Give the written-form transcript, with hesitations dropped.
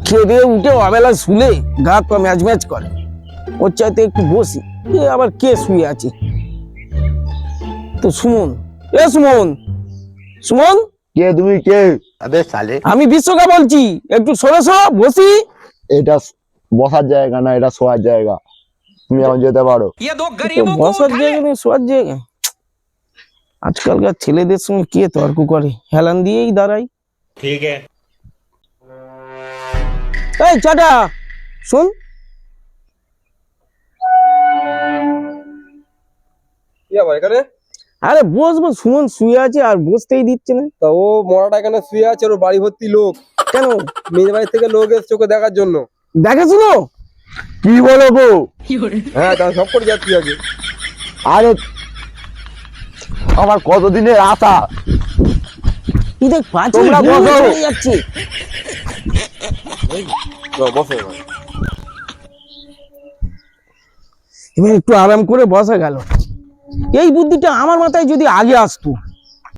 খেয়ে দিয়ে উঠে অবেলা শুলে গা পা ম্যাচ ম্যাচ করে। ওর চাইতে একটু বসি, আবার কে শুয়ে আছে তো? সুমন, সুমন, সুমন, কে তুমি? কে? আবে সালে, আমি বিশ্বকা বলছি, একটু সরে বসি। এটা বসার জায়গা না, এটা শোয়ার জায়গা। তুমি এখন যেতে পারো। বসার জায়গা নেই, শোয়ার জায়গা। আজকালকার ছেলেদের সঙ্গে কে তর্ক করে, হেলান দিয়েই দাঁড়াই। ঠিক আছে। এই চাটা শোন, কি আবার এখানে? আরে বসবো, সুমন শুয়ে আছে আর বসতেই দিচ্ছে না। তা ও মরাটা এখানে শুয়ে আছে, ওর বাড়ি ভর্তি লোক। কেন? মেয়ের বাড়ি থেকে লোক এসছে ওকে দেখার জন্য। দেখে শুনো কি বলো গো? হ্যাঁ, তাহলে সব করে যাচ্ছি আগে। আরে আমার কতদিনের আশা। কি দেখ পাঁচ তোমরা বসো। যাচ্ছে। বসো এবার। এবার একটু আরাম করে বসা গেল। এই বুদ্ধিটা আমার মাথায় যদি আগে আসতো